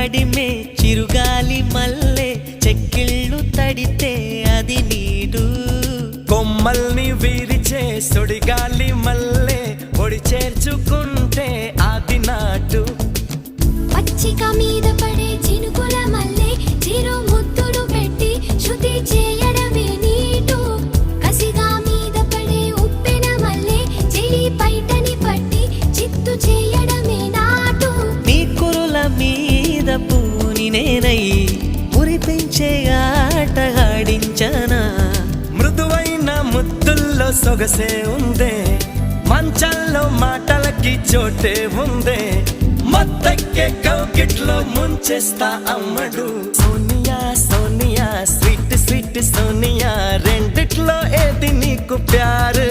తడిమే చిరుగాలి మల్లె చెక్కిళ్ళు తడితే అది నీడు కొమ్మల్ని విరిచే సుడిగాలి మల్లె ఒడి చేర్చుకుంటే అది నాటు పచ్చిక మీద పడే చినుకుల మల్లె చిరు ముద్దులు పెట్టి శృతి చేయడమే నీటు కసిగా మీద పడే ఉప్పెన మల్లె చెలి పైటని పట్టి చిత్తు చేయడమే నాటు నీ కురుల మీద పూని నేనై మురిపించే ఆట ఆడించనా మృదువైన ముద్దుల్లో సొగసే ఉందే మంచంలో మాటలకి చోటే ఉందే మత్తెక్కే కౌకిట్లో ముంచేస్తా అమ్మడు సోనియా సోనియా స్వీట్ స్వీట్ సోనియా రెండిట్లో ఏది నీకు ప్యారు